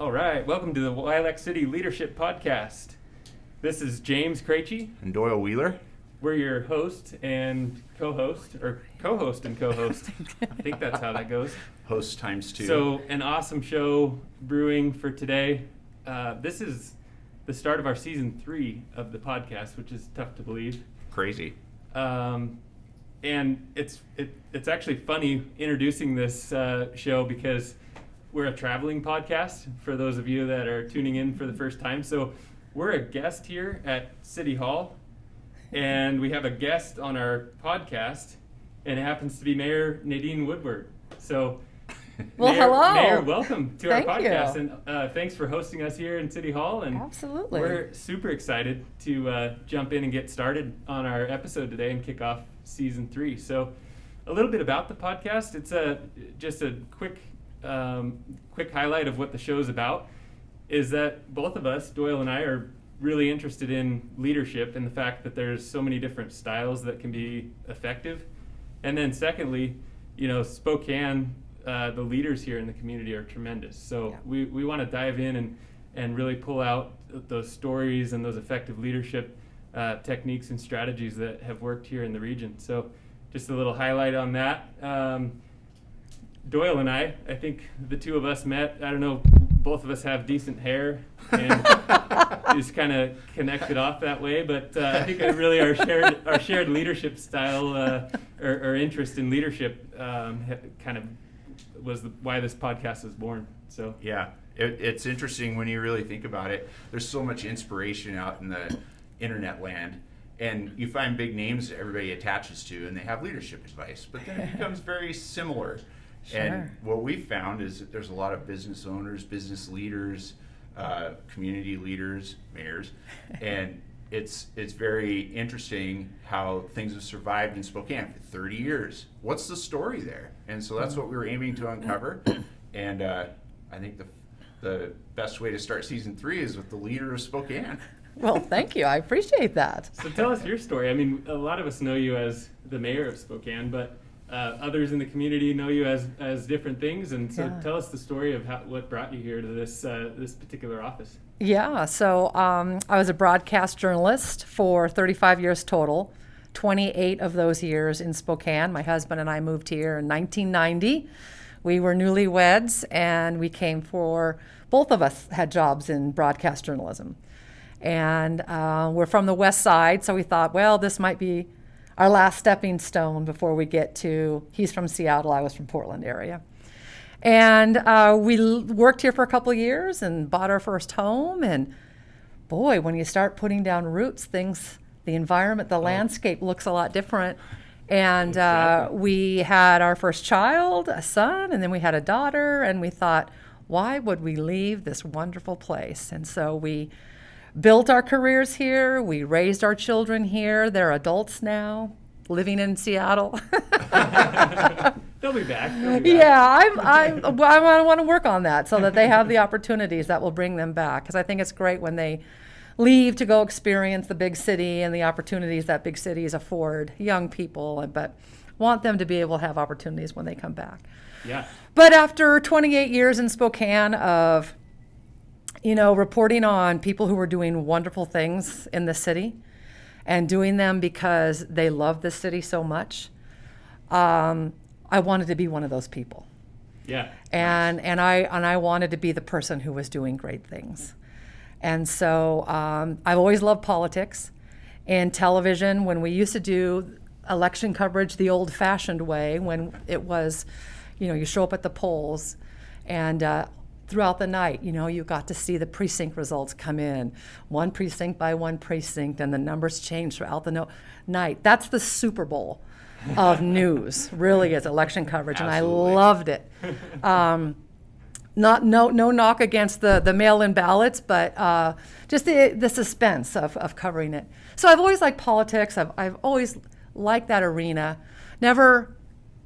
All right, welcome to the Lilac City Leadership Podcast. This is James Krejci. And Doyle Wheeler. We're your host and co-host, or co-host and co-host. I think that's how that goes. Host times two. So, an awesome show brewing for today. This is the start of our season 3 of the podcast, which is tough to believe. Crazy. And it's actually funny introducing this show because we're a traveling podcast for those of you that are tuning in for the first time. So we're a guest here at City Hall, and we have a guest on our podcast, and it happens to be Mayor Nadine Woodward. So, well, hello. Mayor, welcome to Thank our podcast, you. and thanks for hosting us here in City Hall. And Absolutely. we're super excited to jump in and get started on our episode today and kick off season 3. So, a little bit about the podcast. It's just a quick highlight of what the show's about. Is that both of us, Doyle and I, are really interested in leadership and the fact that there's so many different styles that can be effective. And then secondly, Spokane, the leaders here in the community are tremendous. So yeah. we want to dive in and really pull out those stories and those effective leadership techniques and strategies that have worked here in the region. So just a little highlight on that. Doyle and I think the two of us met, I don't know, both of us have decent hair and just kind of connected off that way, but I think really our shared leadership style or interest in leadership kind of was why this podcast was born. So yeah, it's interesting when you really think about it. There's so much inspiration out in the internet land, and you find big names that everybody attaches to, and they have leadership advice, but then it becomes very similar. Sure. And what we've found is that there's a lot of business owners, business leaders, community leaders, mayors, and it's very interesting how things have survived in Spokane for 30 years. What's the story there? And so that's what we were aiming to uncover. And I think the best way to start season 3 is with the leader of Spokane. Well, thank you. I appreciate that. So tell us your story. I mean, a lot of us know you as the mayor of Spokane, but others in the community know you as different things, and so Yeah. tell us the story of what brought you here to this particular office. Yeah, so I was a broadcast journalist for 35 years total, 28 of those years in Spokane. My husband and I moved here in 1990. We were newlyweds, and we came both of us had jobs in broadcast journalism. And we're from the west side, so we thought, well, this might be our last stepping stone before we get to, he's from Seattle, I was from Portland area. And we worked here for a couple of years and bought our first home. And boy, when you start putting down roots, the environment, the landscape looks a lot different. And Exactly. We had our first child, a son, and then we had a daughter. And we thought, why would we leave this wonderful place? And so we built our careers here. We raised our children here. They're adults now, living in Seattle. They'll be back. Yeah, I want to work on that so that they have the opportunities that will bring them back. Because I think it's great when they leave to go experience the big city and the opportunities that big cities afford young people, but want them to be able to have opportunities when they come back. Yeah. But after 28 years in Spokane of reporting on people who were doing wonderful things in the city and doing them because they love the city so much, I wanted to be one of those people. Yeah. And I wanted to be the person who was doing great things. And so I've always loved politics. In television, when we used to do election coverage the old-fashioned way, when it was, you show up at the polls and throughout the night, you got to see the precinct results come in, one precinct by one precinct, and the numbers change throughout the night. That's the Super Bowl of news, really, is election coverage, Absolutely. and I loved it. No knock against the mail-in ballots, but just the suspense of covering it. So I've always liked politics. I've always liked that arena. Never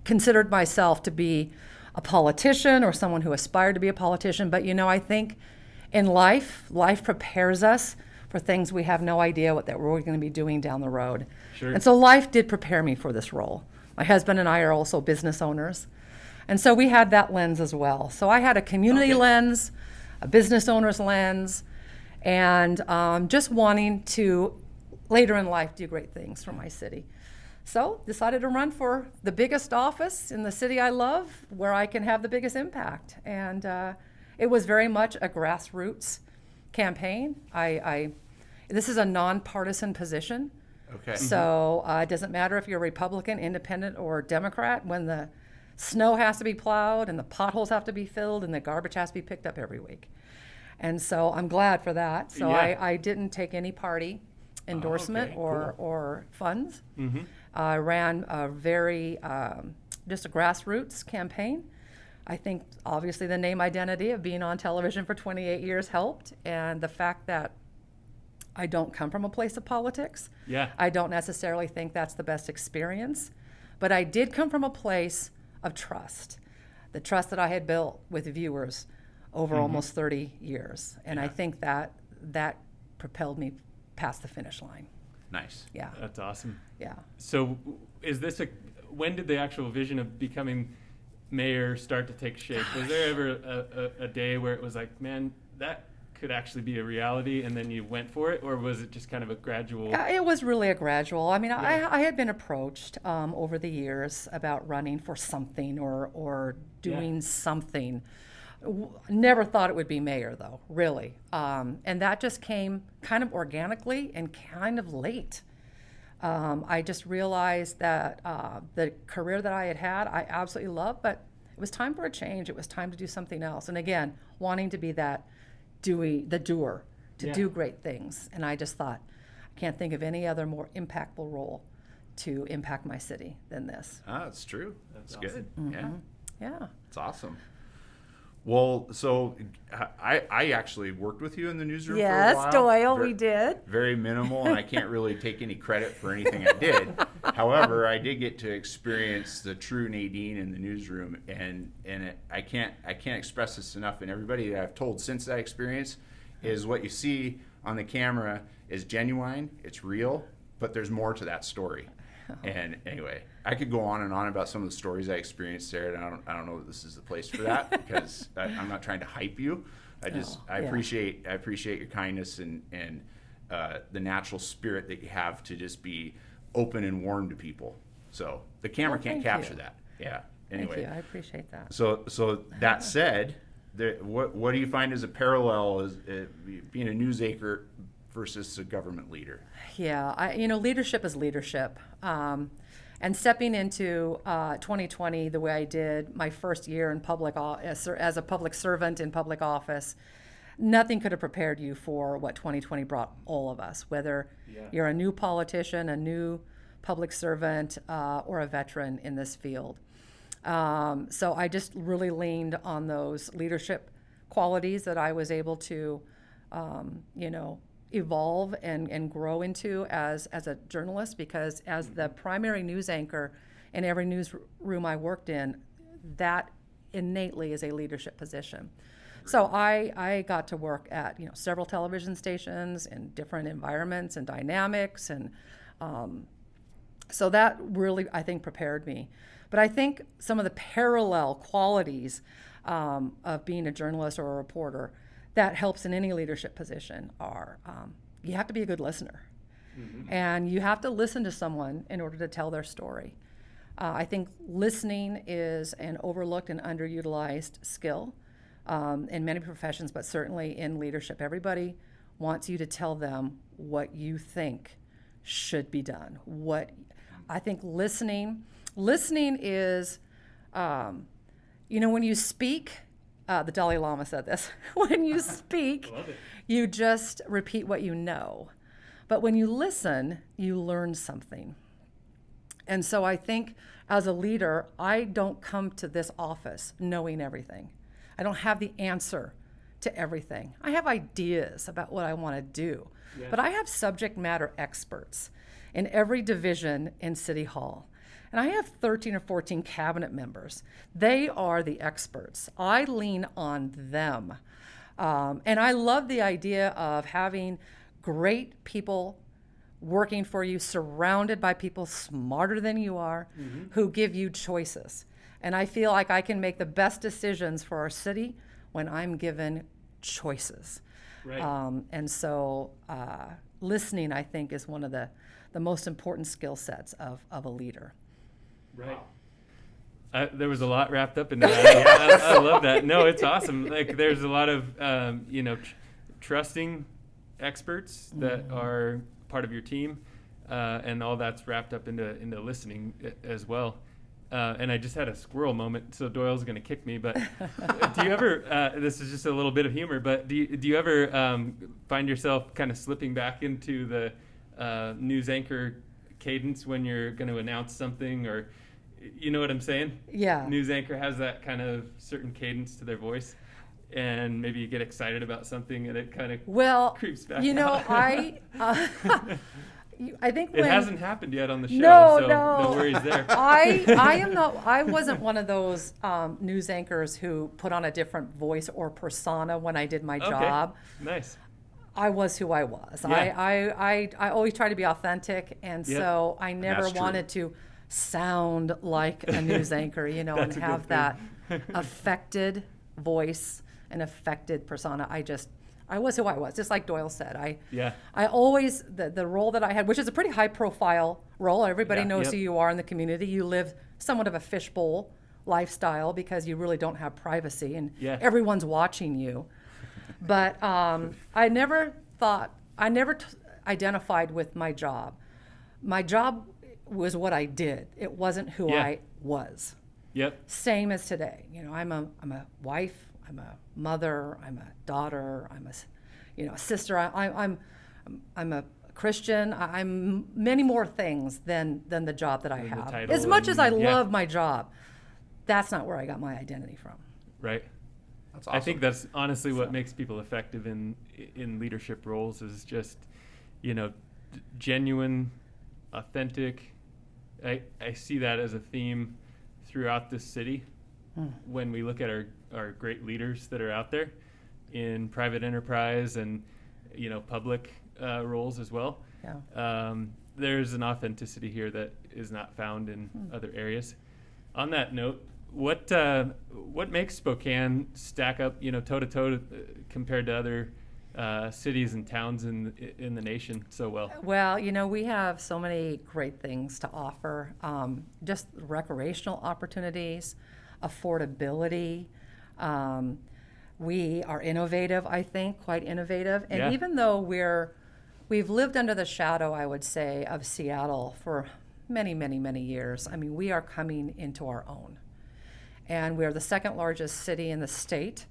considered myself to be a politician or someone who aspired to be a politician, but I think in life prepares us for things we have no idea that we're going to be doing down the road. Sure. And so life did prepare me for this role. My husband and I are also business owners. And so we had that lens as well. So I had a community lens, a business owner's lens, and just wanting to, later in life, do great things for my city. So decided to run for the biggest office in the city I love, where I can have the biggest impact. And it was very much a grassroots campaign. This is a nonpartisan position. Okay. So it doesn't matter if you're Republican, Independent, or Democrat. When the snow has to be plowed and the potholes have to be filled and the garbage has to be picked up every week. And so I'm glad for that. So Yeah. I didn't take any party endorsement okay, or funds. Mm-hmm. I ran a very, just a grassroots campaign. I think obviously the name identity of being on television for 28 years helped, and the fact that I don't come from a place of politics. Yeah. I don't necessarily think that's the best experience, but I did come from a place of trust, the trust that I had built with viewers over almost 30 years. And I Yeah. think that propelled me past the finish line. Nice. Yeah, That's awesome. yeah. So is this when did the actual vision of becoming mayor start to take shape? Was there ever a day where it was like, man, that could actually be a reality, and then you went for it? Or was it just kind of a gradual? It was really a gradual. I mean, Yeah. I had been approached over the years about running for something or doing something. Never thought it would be mayor, though, really. And that just came kind of organically and kind of late. I just realized that the career that I had, I absolutely loved, but it was time for a change. It was time to do something else. And again, wanting to be the doer, to Yeah. do great things. And I just thought, I can't think of any other more impactful role to impact my city than this. That's true. That's That's good. Mm-hmm. Yeah. Yeah. It's awesome. Well, so I actually worked with you in the newsroom for a Yes, while. Doyle, we did. Very minimal, and I can't really take any credit for anything I did. However, I did get to experience the true Nadine in the newsroom, and I can't express this enough. And everybody that I've told since that experience is what you see on the camera is genuine, it's real, but there's more to that story. And anyway, I could go on and on about some of the stories I experienced there, and I don't know that this is the place for that because I'm not trying to hype you. I Yeah. appreciate your kindness and the natural spirit that you have to just be open and warm to people. So the camera Well, can't thank capture you. that. Yeah. Thank Anyway, you. I appreciate that. so that said, what do you find as a parallel as being a news anchor versus a government leader? Yeah, leadership is leadership. And stepping into 2020 the way I did, my first year in as a public servant in public office, nothing could have prepared you for what 2020 brought all of us, whether you're a new politician, a new public servant, or a veteran in this field. So I just really leaned on those leadership qualities that I was able to, evolve and grow into as a journalist, because as the primary news anchor in every newsroom I worked in, that innately is a leadership position. So I got to work at several television stations in different environments and dynamics, and so that really, I think, prepared me. But I think some of the parallel qualities of being a journalist or a reporter that helps in any leadership position are you have to be a good listener. Mm-hmm. And you have to listen to someone in order to tell their story. I think listening is an overlooked and underutilized skill in many professions, but certainly in leadership. Everybody wants you to tell them what you think should be done. I think listening is, when you speak, the Dalai Lama said this, when you speak, you just repeat what you know. But when you listen, you learn something. And so I think as a leader, I don't come to this office knowing everything. I don't have the answer to everything. I have ideas about what I want to do, but I have subject matter experts in every division in City Hall. And I have 13 or 14 cabinet members. They are the experts. I lean on them. And I love the idea of having great people working for you, surrounded by people smarter than you are, who give you choices. And I feel like I can make the best decisions for our city when I'm given choices. Right. And so listening, I think, is one of the most important skill sets of a leader. Right. There was a lot wrapped up into that. I love that. No, it's awesome. Like, there's a lot of trusting experts that are part of your team, and all that's wrapped up into listening as well. And I just had a squirrel moment, so Doyle's going to kick me. But do you ever? This is just a little bit of humor, but do you ever find yourself kind of slipping back into the news anchor cadence when you're going to announce something, or you know what I'm saying? Yeah. News anchor has that kind of certain cadence to their voice, and maybe you get excited about something and it kind of creeps back out. I think it hasn't happened yet on the show, no. no worries there. I wasn't one of those news anchors who put on a different voice or persona when I did my job. Nice. I was who I was. Yeah. I always try to be authentic, and so I never wanted to sound like a news anchor, and have that affected voice and affected persona. I was who I was, just like Doyle said. I always, the role that I had, which is a pretty high profile role. Everybody knows who you are in the community. You live somewhat of a fishbowl lifestyle because you really don't have privacy, and everyone's watching you. But I never identified with my job. My job was what I did. It wasn't who I was. Yep. Same as today. I'm a wife. I'm a mother. I'm a daughter. I'm a sister. I'm a Christian. I'm many more things than the job that I have. As much as I love my job, that's not where I got my identity from. Right. That's awesome. I think that's honestly what makes people effective in leadership roles is just, genuine, authentic. I see that as a theme throughout this city when we look at our great leaders that are out there in private enterprise and, public roles as well. Yeah. There's an authenticity here that is not found in other areas. On that note, what makes Spokane stack up, toe to toe compared to other cities and towns in the nation so well? Well, we have so many great things to offer. Just recreational opportunities, affordability. We are innovative, I think, quite innovative. And even though we've lived under the shadow, I would say, of Seattle for many, many, many years, we are coming into our own. And we are the second largest city in the state.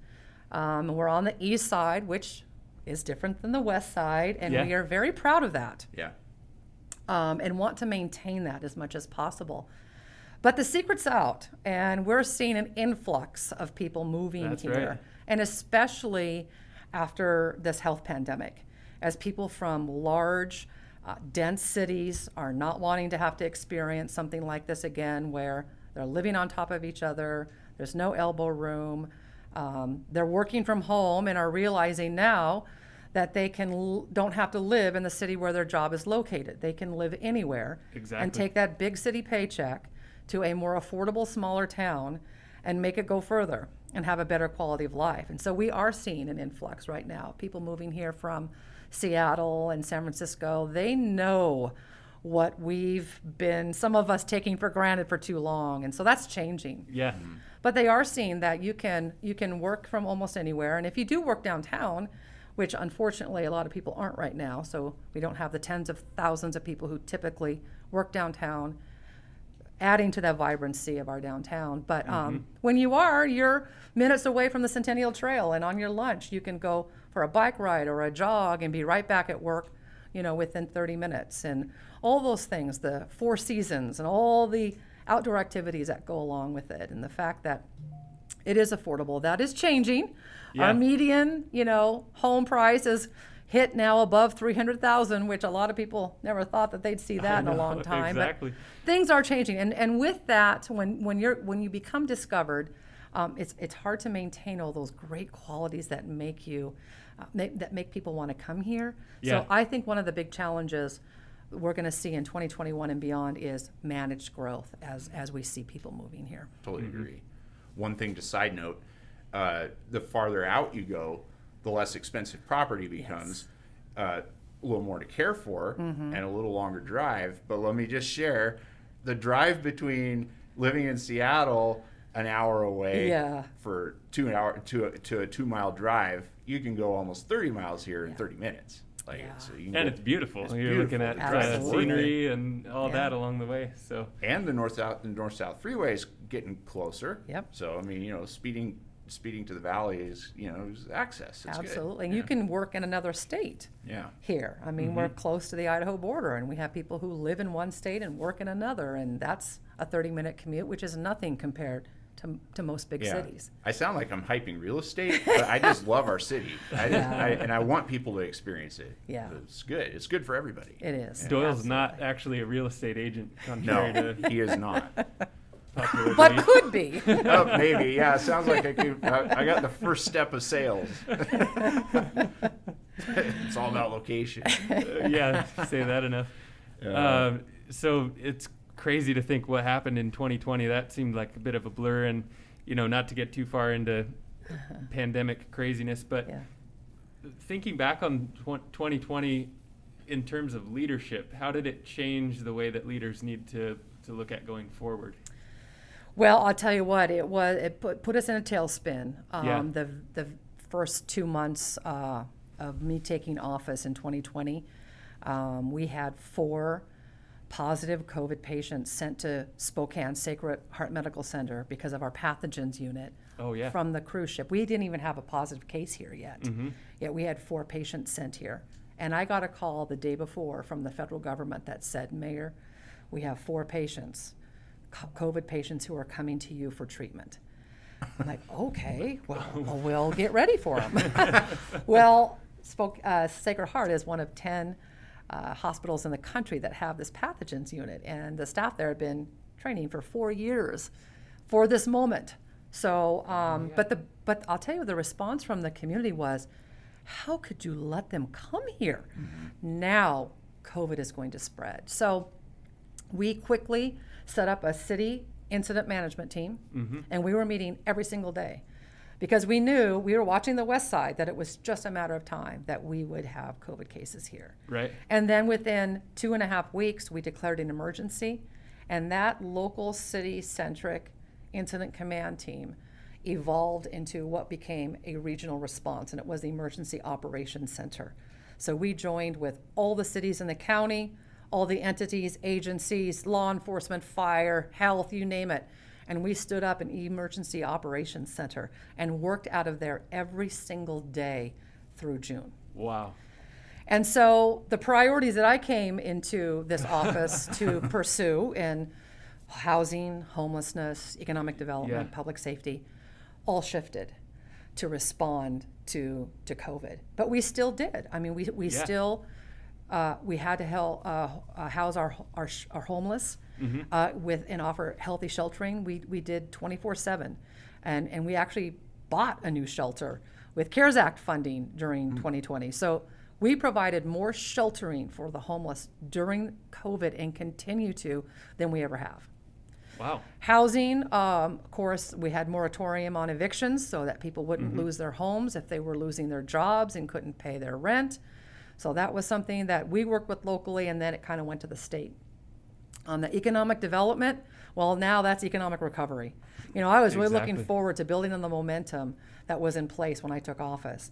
We're on the east side, which is different than the west side, and we are very proud of that. Yeah. And want to maintain that as much as possible. But the secret's out, and we're seeing an influx of people moving here. Right. And especially after this health pandemic, as people from large, dense cities are not wanting to have to experience something like this again, where they're living on top of each other, there's no elbow room, they're working from home and are realizing now that they don't have to live in the city where their job is located. They can live anywhere and take that big city paycheck to a more affordable, smaller town and make it go further and have a better quality of life. And so we are seeing an influx right now. People moving here from Seattle and San Francisco, they know what we've been, some of us, taking for granted for too long. And so that's changing. Yeah. But they are seeing that you can work from almost anywhere. And if you do work downtown, which unfortunately a lot of people aren't right now, so we don't have the tens of thousands of people who typically work downtown, adding to that vibrancy of our downtown. But when you're minutes away from the Centennial Trail, and on your lunch you can go for a bike ride or a jog and be right back at work, within 30 minutes. And all those things, the Four Seasons and all the outdoor activities that go along with it, and the fact that it is affordable, that is changing. Yeah. Our median, home price is hit now above $300,000, which a lot of people never thought that they'd see that in a long time. Exactly. But things are changing, and with that, when you become discovered, it's hard to maintain all those great qualities that make people want to come here. Yeah. So I think one of the big challenges we're going to see in 2021 and beyond is managed growth as we see people moving here. Totally agree. One thing to side note, the farther out you go, the less expensive property becomes. A little more to care for and a little longer drive. But let me just share the drive between living in Seattle an hour away for 2 hour to a 2 mile drive. You can go almost 30 miles here in 30 minutes. Like so you can it's beautiful. It's You're beautiful. looking at Absolutely. scenery and all that along the way. So and the north-south freeway is getting closer. Yep. So I mean, speeding to the valley is is access. It's Absolutely. good. And you can work in another state Yeah. here. I mean, we're close to the Idaho border, and we have people who live in one state and work in another, and that's a 30-minute commute, which is nothing compared to most big cities. I sound like I'm hyping real estate, but I just love our city. And I want people to experience it. Yeah. It's good. It's good for everybody. It is. Doyle's Absolutely. not actually a real estate agent, contrary No, to he is not. popular But belief. could be. Oh, maybe. Yeah, it sounds like I got the first step of sales. It's all about location. Yeah, say that enough. Yeah. So it's crazy to think what happened in 2020. That seemed like a bit of a blur, and not to get too far into pandemic craziness, but thinking back on 2020 in terms of leadership, how did it change the way that leaders need to look at going forward? Well, I'll tell you what, it put us in a tailspin. Yeah. The first 2 months of me taking office in 2020, we had 4 positive COVID patients sent to Spokane Sacred Heart Medical Center because of our pathogens unit from the cruise ship. We didn't even have a positive case here yet. Yet we had 4 patients sent here. And I got a call the day before from the federal government that said, Mayor, we have 4 patients, COVID patients who are coming to you for treatment. I'm like, okay, well, we'll get ready for them. Well, Sacred Heart is one of 10 hospitals in the country that have this pathogens unit, and the staff there have been training for 4 years for this moment. So, but I'll tell you, the response from the community was, how could you let them come here? Now COVID is going to spread. So we quickly set up a city incident management team, and we were meeting every single day because we knew, we were watching the west side, that it was just a matter of time that we would have COVID cases here. Right. And then within 2.5 weeks, we declared an emergency, and that local city-centric incident command team evolved into what became a regional response, and it was the Emergency Operations Center. So we joined with all the cities in the county, all the entities, agencies, law enforcement, fire, health, you name it. And we stood up an Emergency Operations Center and worked out of there every single day through June. Wow. And so the priorities that I came into this office to pursue in housing, homelessness, economic development, public safety, all shifted to respond to COVID. But we still did. I mean, we still, we had to house our homeless and offer healthy sheltering. We did 24/7. And we actually bought a new shelter with CARES Act funding during 2020. So we provided more sheltering for the homeless during COVID and continue to than we ever have. Wow. Housing, of course, we had moratorium on evictions so that people wouldn't lose their homes if they were losing their jobs and couldn't pay their rent. So that was something that we worked with locally, and then it kind of went to the state. On the economic development, well, now that's economic recovery. I was really looking forward to building on the momentum that was in place when I took office.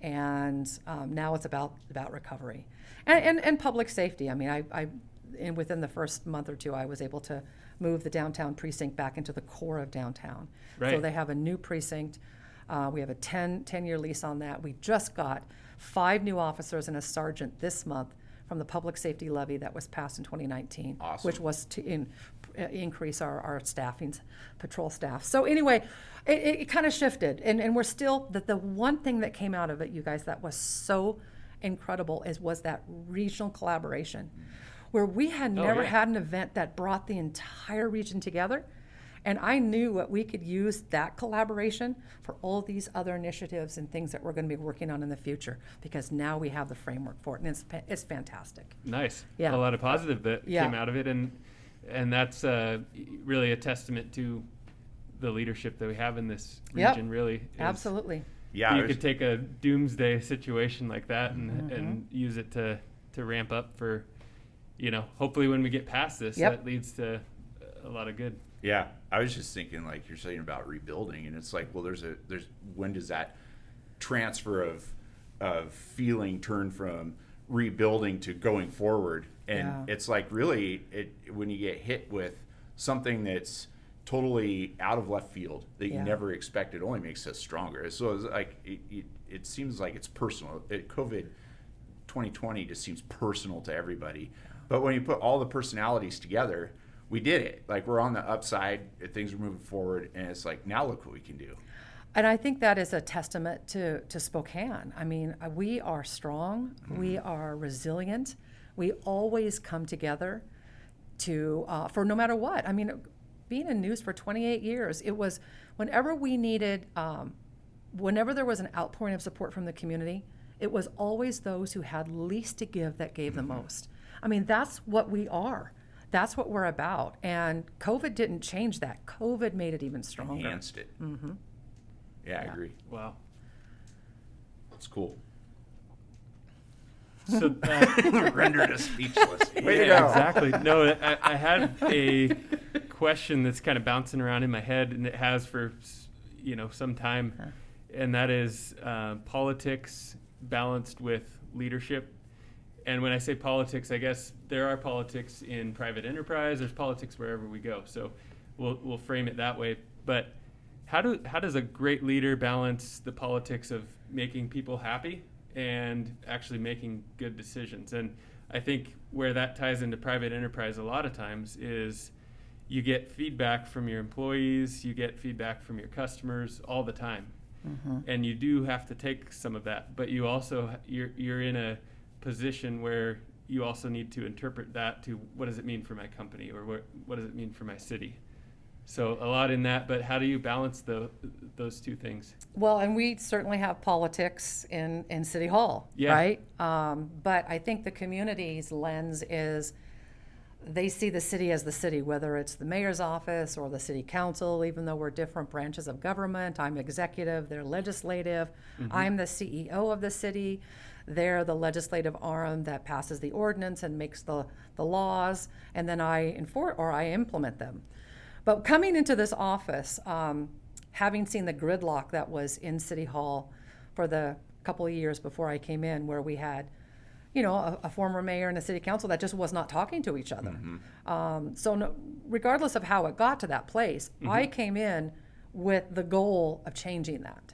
And now it's about recovery. And public safety. I mean, and within the first month or two, I was able to move the downtown precinct back into the core of downtown. Right. So they have a new precinct. We have a 10-year lease on that. We just got 5 new officers and a sergeant this month from the public safety levy that was passed in 2019, Awesome. which was to increase our staffing, patrol staff. So anyway, it kind of shifted. And we're still, the one thing that came out of it, you guys, that was so incredible was that regional collaboration, where we had never had an event that brought the entire region together. And I knew what we could use that collaboration for all these other initiatives and things that we're going to be working on in the future, because now we have the framework for it, and it's fantastic. Nice. Yeah. A lot of positive that came out of it, and that's really a testament to the leadership that we have in this region. Really, Absolutely. Yeah, you could take a doomsday situation like that and use it to ramp up for, hopefully when we get past this, Yep. that leads to a lot of good. Yeah, I was just thinking, like you're saying about rebuilding, and it's like, well, there's when does that transfer of feeling turn from rebuilding to going forward? And it's like really, when you get hit with something that's totally out of left field that you never expected, only makes us stronger. So it's like it seems like it's personal. COVID 2020 just seems personal to everybody, but when you put all the personalities together, we did it. Like, we're on the upside, things are moving forward, and it's like, now look what we can do. And I think that is a testament to Spokane. I mean, we are strong, we are resilient, we always come together for no matter what. I mean, being in news for 28 years, it was whenever we needed, whenever there was an outpouring of support from the community, it was always those who had least to give that gave the most. I mean, that's what we are. That's what we're about. And COVID didn't change that. COVID made it even stronger. Enhanced it. Yeah, I agree. Wow. That's cool. So Rendered us speechless. Way to yeah, go. exactly. No, I had a question that's kind of bouncing around in my head, and it has for some time, and that is politics balanced with leadership. And when I say politics, I guess there are politics in private enterprise. There's politics wherever we go. So we'll frame it that way. But how does a great leader balance the politics of making people happy and actually making good decisions? And I think where that ties into private enterprise a lot of times is you get feedback from your employees, you get feedback from your customers all the time. And you do have to take some of that, but you also you're in a position where you also need to interpret that to what does it mean for my company, or what does it mean for my city? So a lot in that, but how do you balance those two things? Well, and we certainly have politics in City Hall, right? But I think the community's lens is they see the city as the city, whether it's the mayor's office or the city council, even though we're different branches of government. I'm executive, they're legislative. I'm the CEO of the city. They're the legislative arm that passes the ordinance and makes the laws, and then I implement them. But coming into this office, having seen the gridlock that was in City Hall for the couple of years before I came in, where we had, a former mayor and a city council that just was not talking to each other. Regardless of how it got to that place, I came in with the goal of changing that.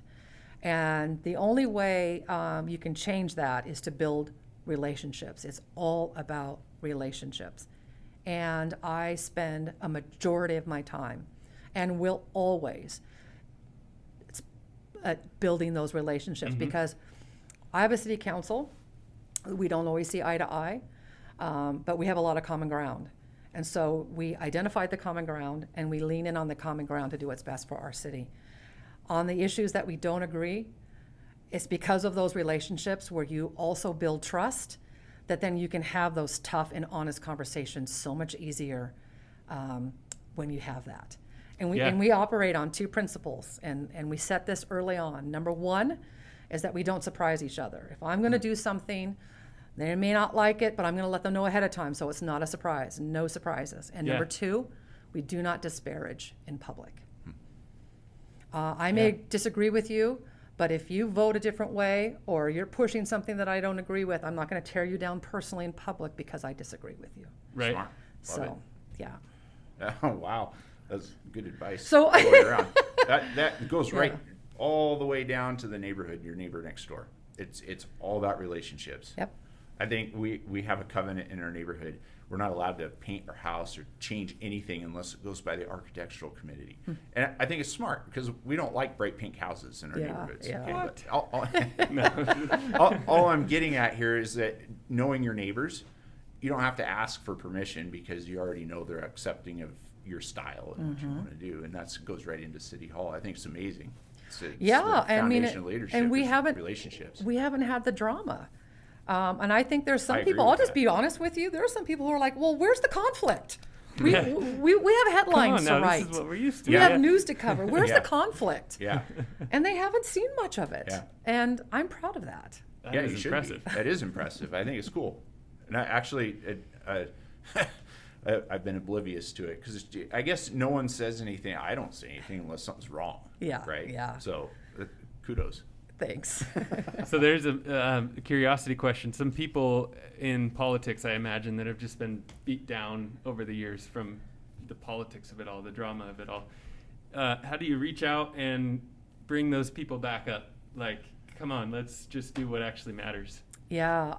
And the only way you can change that is to build relationships. It's all about relationships. And I spend a majority of my time, and will always, building those relationships, because I have a city council. We don't always see eye to eye, but we have a lot of common ground. And so we identified the common ground, and we lean in on the common ground to do what's best for our city. On the issues that we don't agree, it's because of those relationships where you also build trust, that then you can have those tough and honest conversations so much easier when you have that. And we operate on two principles, and we set this early on. Number one is that we don't surprise each other. If I'm going to do something, they may not like it, but I'm going to let them know ahead of time so it's not a surprise. No surprises. And number two, we do not disparage in public. I may disagree with you, but if you vote a different way or you're pushing something that I don't agree with, I'm not going to tear you down personally in public because I disagree with you. Right. Smart. Love So, Oh, wow. That's good advice. So all the way around. That goes right all the way down to the neighborhood, your neighbor next door. It's all about relationships. Yep. I think we have a covenant in our neighborhood. We're not allowed to paint our house or change anything unless it goes by the architectural committee. And I think it's smart because we don't like bright pink houses in our neighborhoods. Yeah. But all I'm getting at here is that knowing your neighbors, you don't have to ask for permission because you already know they're accepting of your style and what you want to do. And that goes right into City Hall. I think it's amazing. It's the foundation of leadership, and we haven't relationships. We haven't had the drama. And I think there's some people, with I'll just that. be honest with you, there are some people who are like, well, where's the conflict? We have headlines Come on now, to write. this is what we're used to. We Yeah. have news to cover. Where's Yeah. the conflict? Yeah. And they haven't seen much of it. Yeah. And I'm proud of that. That Yeah, is you should impressive. be. That is impressive. I think it's cool. And I actually, I've been oblivious to it because I guess no one says anything. I don't say anything unless something's wrong. Yeah, Right. yeah. So kudos. Thanks. So there's a curiosity question. Some people in politics, I imagine, that have just been beat down over the years from the politics of it all, the drama of it all. How do you reach out and bring those people back up? Like, come on, let's just do what actually matters. Yeah,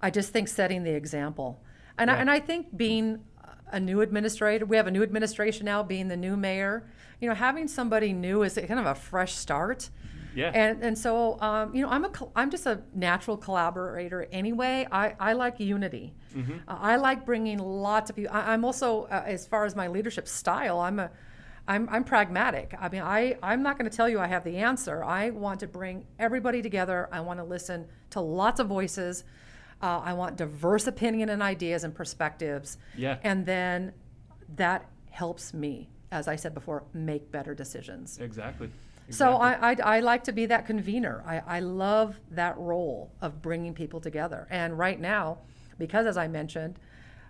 I just think setting the example. And, Yeah. I think being a new administrator, we have a new administration now, being the new mayor, having somebody new is kind of a fresh start. Yeah. And so, I'm just a natural collaborator anyway. I like unity. Mm-hmm. I like bringing lots of people. I'm also, as far as my leadership style, I'm pragmatic. I mean, I'm not going to tell you I have the answer. I want to bring everybody together. I want to listen to lots of voices. I want diverse opinion and ideas and perspectives. Yeah. And then that helps me, as I said before, make better decisions. Exactly. So I like to be that convener. I love that role of bringing people together. And right now, because as I mentioned,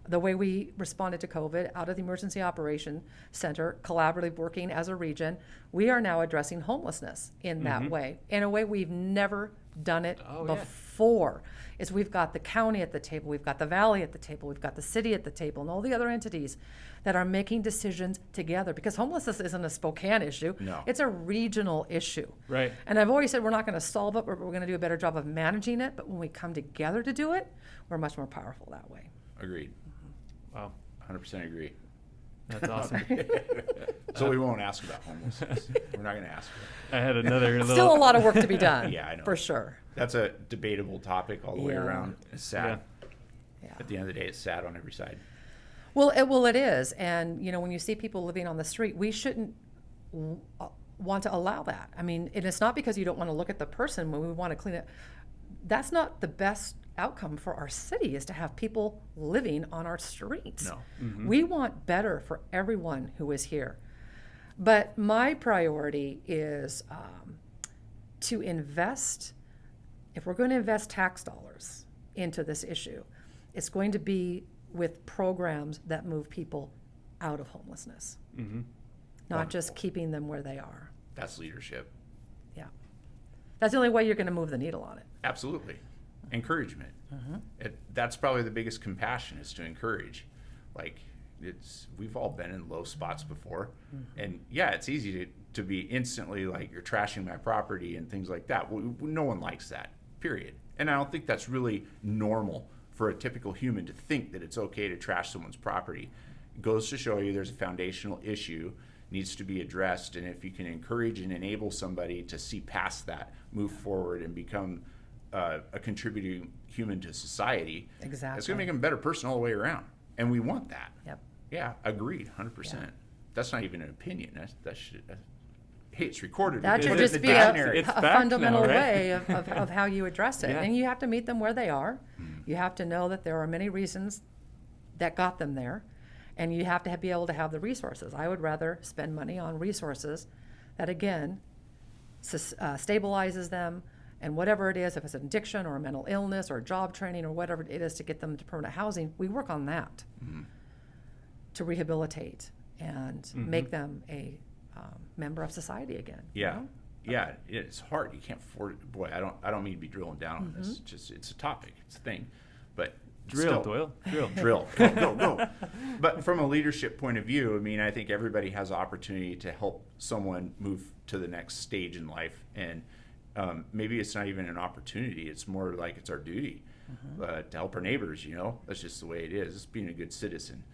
the way we responded to COVID out of the Emergency Operations Center, collaboratively working as a region, we are now addressing homelessness in that way, in a way we've never done it before. Is we've got the county at the table, we've got the valley at the table, we've got the city at the table, and all the other entities that are making decisions together. Because homelessness isn't a Spokane issue; No. it's a regional issue. Right. And I've always said we're not going to solve it, but we're going to do a better job of managing it. But when we come together to do it, we're much more powerful that way. Agreed. Wow. 100% agree. That's awesome. So we won't ask about homelessness. We're not going to ask. I had another little. Still a lot of work to be done. Yeah, I know. For sure. That's a debatable topic all the way Yeah. around. It's sad. Yeah. At the end of the day, it's sad on every side. Well, it is. And, when you see people living on the street, we shouldn't want to allow that. I mean, and it's not because you don't want to look at the person when we want to clean it. That's not the best outcome for our city, is to have people living on our streets. No. We want better for everyone who is here. But my priority is to invest. If we're going to invest tax dollars into this issue, it's going to be with programs that move people out of homelessness, not just keeping them where they are. That's leadership. Yeah. That's the only way you're going to move the needle on it. Absolutely. Encouragement. That's probably the biggest compassion, is to encourage. Like, we've all been in low spots before. And yeah, it's easy to be instantly like, you're trashing my property and things like that. No one likes that, period. And I don't think that's really normal for a typical human to think that it's okay to trash someone's property. It goes to show you there's a foundational issue, needs to be addressed. And if you can encourage and enable somebody to see past that, move forward and become a contributing human to society, Exactly. it's going to make them a better person all the way around. And we want that. Yep. Yeah, agreed, 100%. That's not even an opinion. Hey, it's recorded. That It's should in just the be dictionary. It's a fact fundamental now, right? way of how you address it. Yeah. And you have to meet them where they are. You have to know that there are many reasons that got them there. And you have to be able to have the resources. I would rather spend money on resources that, again, stabilizes them, and whatever it is, if it's an addiction or a mental illness or job training or whatever it is to get them to permanent housing, we work on that to rehabilitate and make them a member of society again. Yeah, you know? yeah, it's hard. You can't afford it. Boy, I don't mean to be drilling down on this. It's a topic, it's a thing, but Drill, still, Doyle. Drill. drill, go. But from a leadership point of view, I mean, I think everybody has opportunity to help someone move to the next stage in life, and maybe it's not even an opportunity. It's more like it's our duty to help our neighbors. That's just the way it is. It's being a good citizen.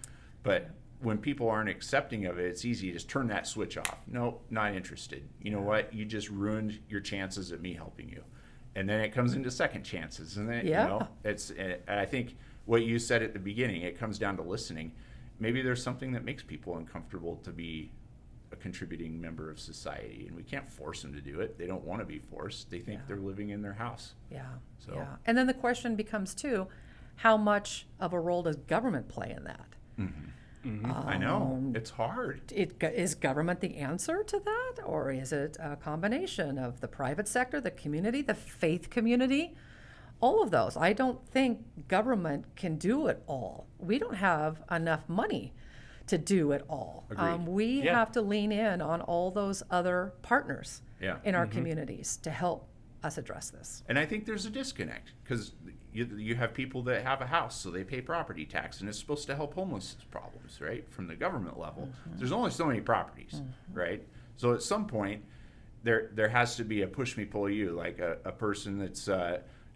But when people aren't accepting of it, it's easy to just turn that switch off. No, not interested. You know what? You just ruined your chances of me helping you. And then it comes into second chances. And then, and I think what you said at the beginning, it comes down to listening. Maybe there's something that makes people uncomfortable to be a contributing member of society, and we can't force them to do it. They don't want to be forced. They think they're living in their house. Yeah. So- Yeah. And then the question becomes too, how much of a role does government play in that? I know. It's hard. Is government the answer to that? Or is it a combination of the private sector, the community, the faith community? All of those. I don't think government can do it all. We don't have enough money to do it all. Agreed. We have to lean in on all those other partners in our communities to help us address this. And I think there's a disconnect because you have people that have a house, so they pay property tax, and it's supposed to help homeless problems, right? From the government level, there's only so many properties, right? So at some point, there has to be a push me pull you, like a person that's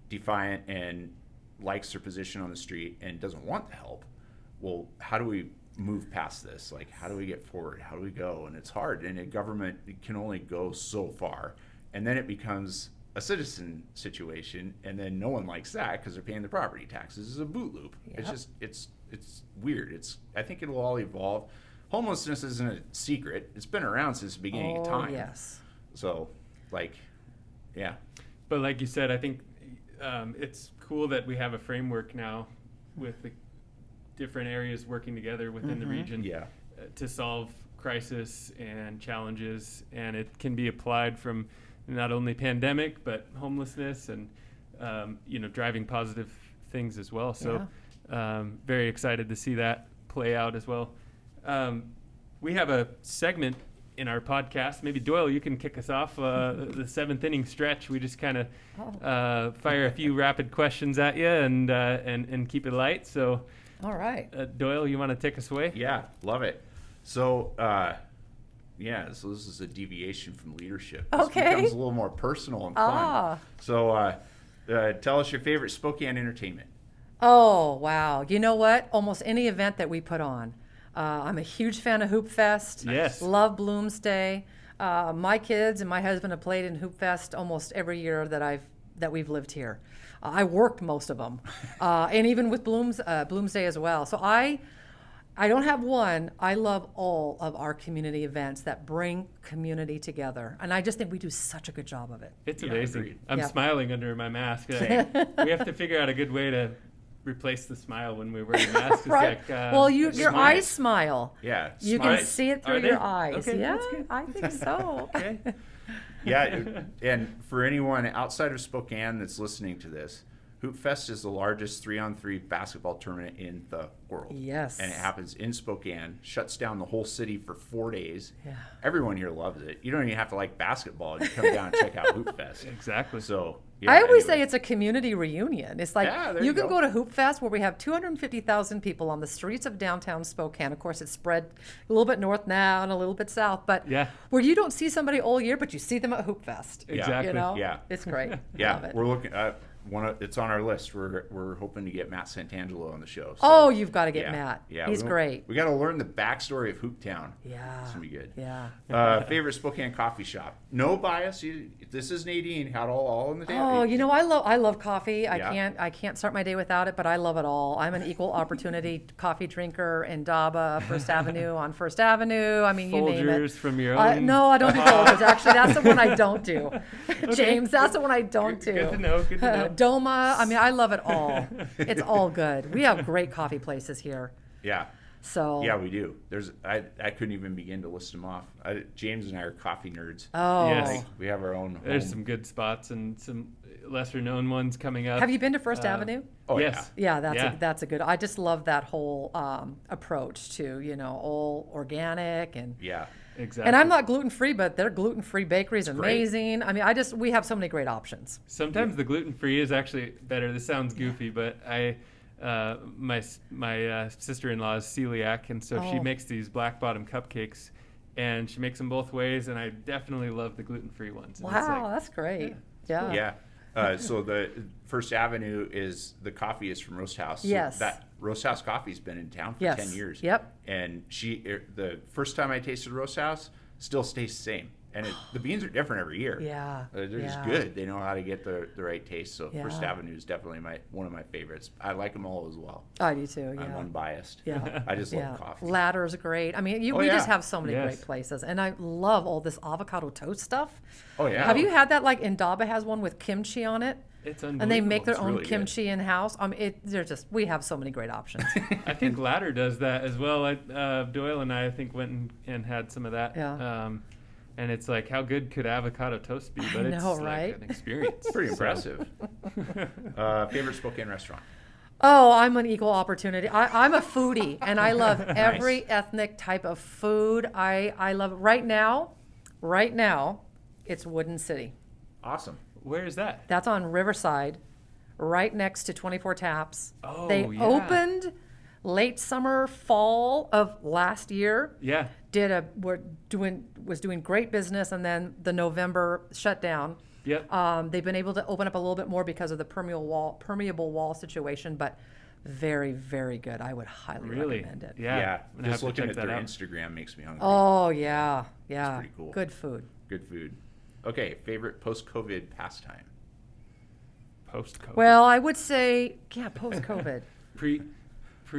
defiant and likes their position on the street and doesn't want the help. Well, how do we move past this? Like, how do we get forward? How do we go? And it's hard, and a government can only go so far, and then it becomes a citizen situation, and then no one likes that because they're paying the property taxes. It's a boot loop. It's just it's weird. I think it'll all evolve. Homelessness isn't a secret. It's been around since the beginning of time. Yes. So, like, yeah. But like you said, I think it's cool that we have a framework now with the different areas working together within the region to solve crisis and challenges, and it can be applied from not only pandemic but homelessness and driving positive things as well. So very excited to see that play out as well. We have a segment in our podcast. Maybe Doyle, you can kick us off the seventh inning stretch. We just kind of fire a few rapid questions at you and keep it light. So, all right, Doyle, you want to take us away? Yeah, love it. So, so this is a deviation from leadership. This becomes a little more personal and fun. So, tell us your favorite Spokane entertainment. Oh, wow. You know what? Almost any event that we put on. I'm a huge fan of Hoop Fest. Yes. Love Bloomsday. My kids and my husband have played in Hoop Fest almost every year that we've lived here. I worked most of them, and even with Bloomsday as well. So I don't have one. I love all of our community events that bring community together, and I just think we do such a good job of it. It's amazing. Agreed. I'm smiling under my mask. We have to figure out a good way to replace the smile when we're wearing masks. Right. It's like, your eyes smile. Yeah. You can see it through your eyes. Okay, yeah, that's good. I think so. Okay. Yeah, and for anyone outside of Spokane that's listening to this, Hoop Fest is the largest 3-on-3 basketball tournament in the world. Yes. And it happens in Spokane, shuts down the whole city for 4 days. Yeah. Everyone here loves it. You don't even have to like basketball. You come down and check out Hoop Fest. Exactly. So, I always say it's a community reunion. It's like you can go to Hoop Fest where we have 250,000 people on the streets of downtown Spokane. Of course, it's spread a little bit north now and a little bit south, but where you don't see somebody all year, but you see them at Hoop Fest. Exactly. You know? Yeah. It's great. Yeah, Love it. we're looking at it's on our list. We're hoping to get Matt Santangelo on the show. So, oh, you've got to get Matt. Yeah, he's great. We got to learn the backstory of Hooptown. Yeah, it's gonna be good. Yeah. Favorite Spokane coffee shop? No bias. This is Nadine. Had all in the day. Oh, I love coffee. I can't start my day without it, but I love it all. I'm an equal opportunity coffee drinker in Daba, First Avenue on First Avenue. I mean, you name it. Folgers from your own. No, I don't do Folgers. Actually, that's the one I don't do. James, that's the one I don't do. Good to know. Good to know. Doma. I mean, I love it all. It's all good. We have great coffee places here. Yeah. So yeah, we do. I couldn't even begin to list them off. James and I are coffee nerds. Oh, yes. We have our own. There's some good spots and some lesser known ones coming up. Have you been to First Avenue? Oh yes. Yeah, that's a good. I just love that whole approach to all organic and Exactly. And I'm not gluten-free, but their gluten-free bakery is great. Amazing. I mean, we have so many great options. Sometimes the gluten-free is actually better. This sounds goofy, but my sister-in-law is celiac, and so she makes these black bottom cupcakes, and she makes them both ways, and I definitely love the gluten-free ones. And wow, that's great. Yeah. Yeah. So the First Avenue the coffee is from Roast House. So yes. that Roast House coffee's been in town for 10 years. Yep. And the first time I tasted Roast House still tastes the same. And the beans are different every year. Yeah. They're just good. They know how to get the right taste. So First Avenue is definitely one of my favorites. I like them all as well. I do too. Yeah. I'm unbiased. Yeah. I just love coffee. Ladder's great. I mean, we just have so many great places, and I love all this avocado toast stuff. Oh yeah. Have you had that? Like Indaba has one with kimchi on it. It's unbelievable. And they make their It's own really good. kimchi in house. We have so many great options. I think Ladder does that as well. Doyle and I think went and had some of that. Yeah. And it's like, how good could avocado toast be? But I it's know, like right? an experience. Pretty So- impressive. Favorite Spokane restaurant? Oh, I'm an equal opportunity. I'm a foodie, and I love every ethnic type of food. I love right now, it's Wooden City. Awesome. Where is that? That's on Riverside, right next to 24 Taps. Oh, They yeah. opened late summer, fall of last year. Yeah. Was doing great business, and then the November shutdown. Yep. They've been able to open up a little bit more because of the permeable wall situation, but very, very good. I would highly Really? recommend it. Yeah. I'm gonna have Just to looking check at that their out. Instagram makes me hungry. Oh yeah, yeah. pretty cool. Good food. Good food. Okay, favorite post-COVID pastime? Post-COVID. Well, I would say post-COVID. Pre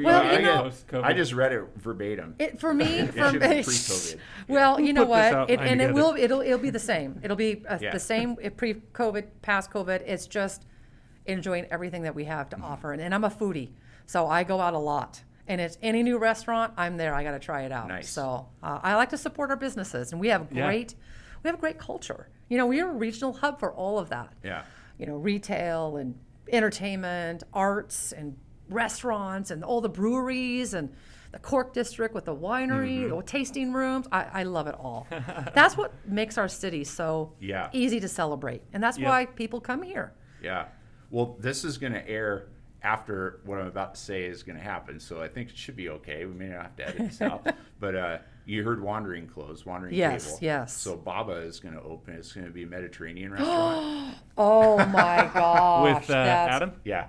Well, and you know- post-COVID. I just read it verbatim. For me, It should be pre-COVID. Well, you know Put this what? out It, line and it together. will. It'll be the same. It'll be Yeah. the same pre-COVID, past COVID. It's just enjoying everything that we have to offer. And I'm a foodie, so I go out a lot. And it's any new restaurant, I'm there. I got to try it out. Nice. So I like to support our businesses, and we have Yeah. we have a great culture. You know, we are a regional hub for all of that. Yeah. You know, retail and entertainment, arts and restaurants and all the breweries and the Cork District with the winery, the tasting rooms. I love it all. That's what makes our city so Yeah. easy to celebrate. And that's Yeah. why people come here. Yeah. Well, this is going to air after what I'm about to say is going to happen, so I think it should be okay. We may not have to edit this out. But you heard Wandering Yes, Table. yes. So Baba is going to open. It's going to be a Mediterranean restaurant. Oh my gosh. With that's- Adam. Yeah.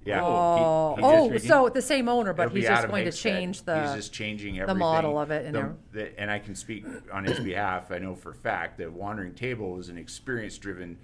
Yeah. Oh, He oh, just- so the same owner, but It'll be he's just Adam going to Hickstead. change the. He's just changing everything. model of it and and I can speak on his behalf. I know for a fact that Wandering Table was an experience-driven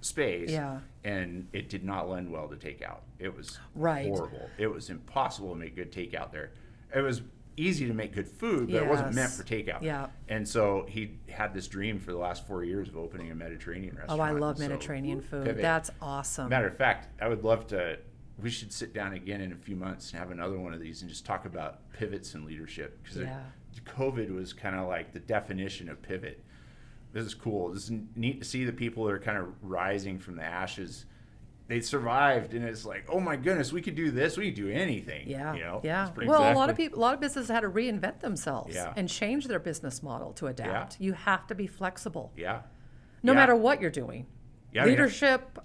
space, Yeah. and it did not lend well to takeout. It was Right. horrible. It was impossible to make good takeout there. It was easy to make good food, but it wasn't meant Yes. for takeout. Yeah. And so he had this dream for the last 4 years of opening a Mediterranean restaurant. Oh, I love and so- Mediterranean food. Pivot. That's awesome. Matter of fact, I would love to. We should sit down again in a few months and have another one of these and just talk about pivots in leadership, because Yeah. COVID was kind of like the definition of pivot. This is cool. This is neat to see the people that are kind of rising from the ashes. They survived, and it's like, oh my goodness, we could do this. We could do anything. Yeah, You know? yeah. It's pretty Well, cool. a lot of businesses had to reinvent themselves Yeah. and change their business model to adapt. Yeah. You have to be flexible, Yeah. no Yeah. matter what you're doing. Yeah, I mean, Leadership,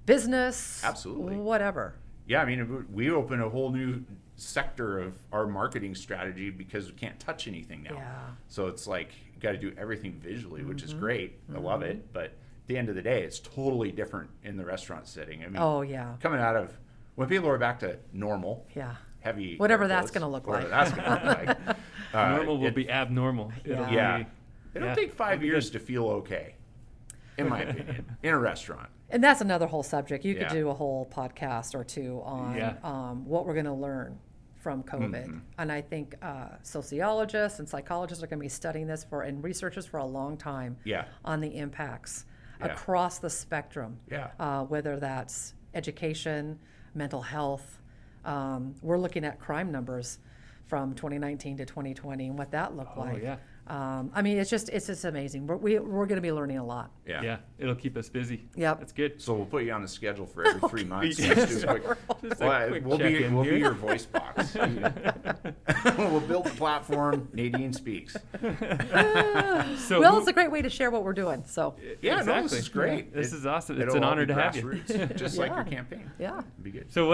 business, Absolutely. whatever. Yeah, I mean, we open a whole new sector of our marketing strategy because we can't touch anything now. Yeah. So it's like you got to do everything visually, which Mm-hmm. is great. I love it, but at the end of the day, it's totally different in the restaurant setting. I mean, Oh yeah, coming out of when people are back to normal, yeah. heavy, Whatever air that's quotes, gonna look whatever like. that's going to look like. Normal will it- be abnormal. It'll Yeah. be- It'll yeah. take 5 It'll be years good. to feel okay, in my opinion, in a restaurant. And that's another whole subject. You could Yeah. do a whole podcast or two on Yeah. what we're going to learn from COVID. Mm-hmm. And I think sociologists and psychologists are going to be studying this and researchers for a long time Yeah. on the impacts Yeah. across the spectrum. Yeah. Whether that's education, mental health. We're looking at crime numbers from 2019 to 2020 and what that looked Oh, like. yeah. I mean, it's just amazing. We're going to be learning a lot. Yeah. Yeah, it'll keep us busy. Yep. That's good. So we'll put you on the schedule for every 3 months. Yeah, Let's do a quick, Just a well, quick we'll be check-in we'll here. be your voice box. We'll build the platform. Nadine speaks. So Well, who- it's a great way to share what we're doing. So, Yeah, no, exactly. this is great. This is awesome. It's it'll an all honor be to have you. grassroots, just like your Yeah. campaign. yeah. It'd be good. So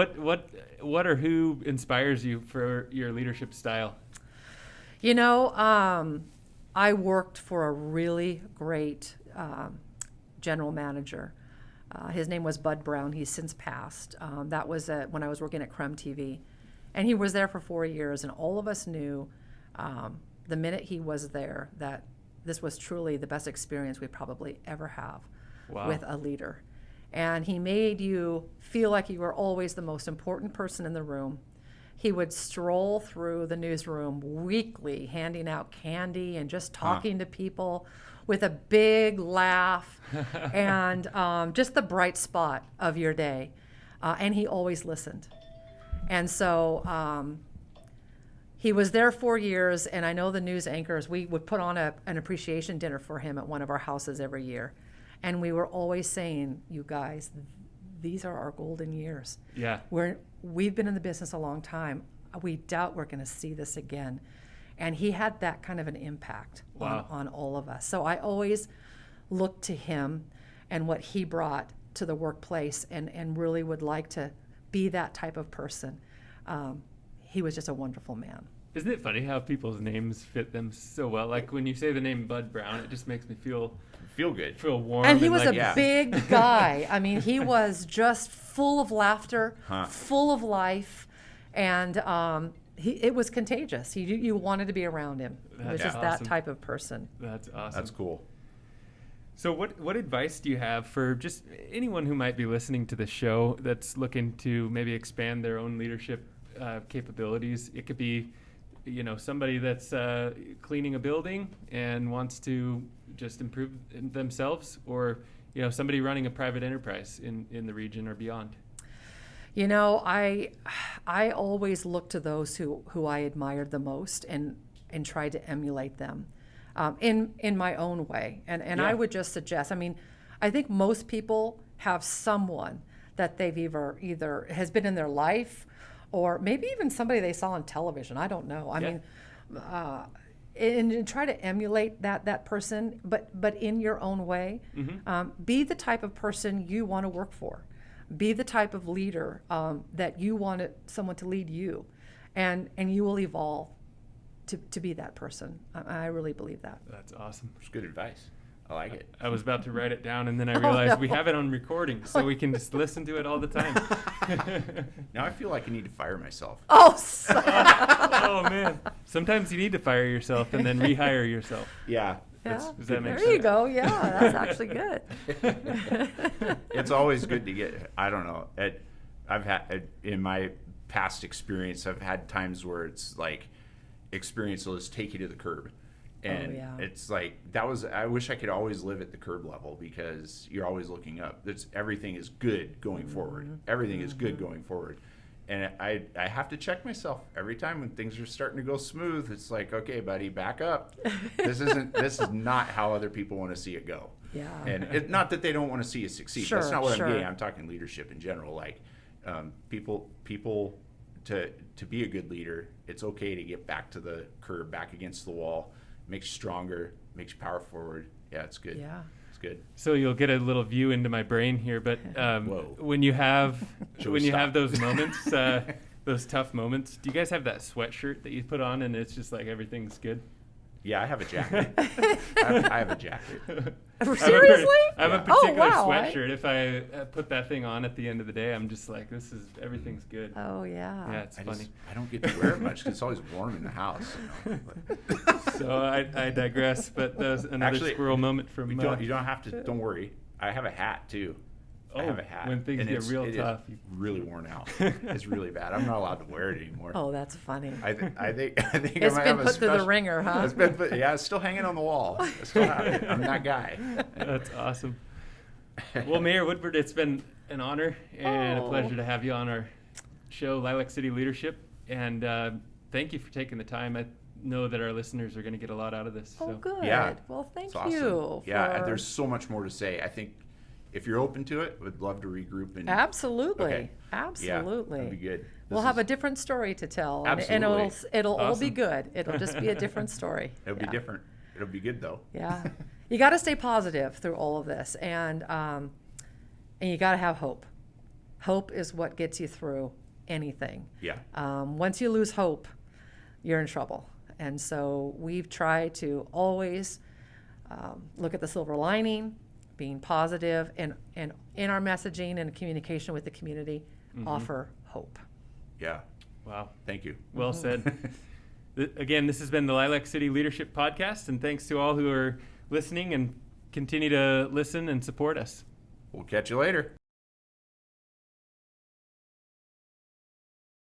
what or who inspires you for your leadership style? You know, I worked for a really great general manager. His name was Bud Brown. He's since passed. That was when I was working at Crumb TV. And he was there for 4 years, and all of us knew the minute he was there that this was truly the best experience we probably ever have Wow. with a leader. And he made you feel like you were always the most important person in the room. He would stroll through the newsroom weekly, handing out candy and just talking to people with a big laugh and just the bright spot of your day. And he always listened. And so he was there 4 years, and I know the news anchors, we would put on an appreciation dinner for him at one of our houses every year. And we were always saying, you guys, these are our golden years. Yeah. We've been in the business a long time. We doubt we're going to see this again. And he had that kind of an impact on all of us. So I always looked to him and what he brought to the workplace, and really would like to be that type of person. He was just a wonderful man. Isn't it funny how people's names fit them so well? Like when you say the name Bud Brown, it just makes me feel good, feel warm. And he was like, a big guy. I mean, he was just full of laughter, full of life, and it was contagious. You wanted to be around him. It was just awesome. that type of person. That's awesome. That's cool. So what advice do you have for just anyone who might be listening to the show that's looking to maybe expand their own leadership capabilities? It could be, somebody that's cleaning a building and wants to just improve themselves, or, somebody running a private enterprise in the region or beyond. I always look to those who I admired the most and tried to emulate them. In my own way. And I would just suggest, I think most people have someone that they've either has been in their life, or maybe even somebody they saw on television. I don't know. And try to emulate that person, but in your own way. Mm-hmm. Be the type of person you want to work for. Be the type of leader that you want someone to lead you, and you will evolve to be that person. I really believe that. That's awesome. It's good advice. I like it. I was about to write it down, and then I realized we no. have it on recording, so we can just listen to it all the time. Now I feel like I need to fire myself. Oh, Oh, man. Sometimes you need to fire yourself and then rehire yourself. Yeah. yeah. Does that make There you sense? go. Yeah, that's actually good. It's always good to get, I don't know, I've had, in my past experience, I've had times where it's like, experience will just take you to the curb. And it's like, I wish I could always live at the curb level, because you're always looking up. Everything is good going forward. Everything is good going forward. And I have to check myself every time when things are starting to go smooth. It's like, okay, buddy, back up. This is not how other people want to see it go. Yeah. And not that they don't want to see you succeed. Sure, That's not what sure. I'm getting. I'm talking leadership in general. Like, people to be a good leader, it's okay to get back to the curb, back against the wall. Makes you stronger, makes you power forward. Yeah, it's good. Yeah. It's good. So you'll get a little view into my brain here, but when you have those moments, those tough moments, do you guys have that sweatshirt that you put on and it's just like everything's good? Yeah, I have a jacket. I have a jacket. Seriously? I have a Oh, particular wow. sweatshirt. If I put that thing on at the end of the day, I'm just like, everything's good. Oh, yeah. Yeah, it's funny. I don't get to wear it much because it's always warm in the house. So I digress, but that was another Actually, squirrel moment from. You don't have to. Don't worry. I have a hat too. I have a hat. When things and get real tough, it's really worn out. It's really bad. I'm not allowed to wear it anymore. Oh, that's funny. I think It's I might been have put through the ringer, huh? It's been put, yeah, it's still hanging on the wall. I still have it. I'm that guy. That's awesome. Well, Mayor Woodward, it's been an honor and a pleasure to have you on our show, Lilac City Leadership. And thank you for taking the time. I know that our listeners are going to get a lot out of this. Oh, So. good. Yeah. Well, thank It's awesome. you. Yeah, for- there's so much more to say. I think if you're open to it, would love to regroup and Absolutely. Okay. Absolutely. Yeah, that'd be good. We'll have a different story to tell. And Absolutely. it'll all be Awesome. good. It'll just be a different story. It'll be different. It'll be good though. Yeah. You got to stay positive through all of this, and you got to have hope. Hope is what gets you through anything. Yeah. Once you lose hope, you're in trouble. And so we've tried to always look at the silver lining, being positive, and in our messaging and communication with the community, offer hope. Yeah. Wow. Thank you. Well said. Again, this has been the Lilac City Leadership Podcast, and thanks to all who are listening and continue to listen and support us. We'll catch you later.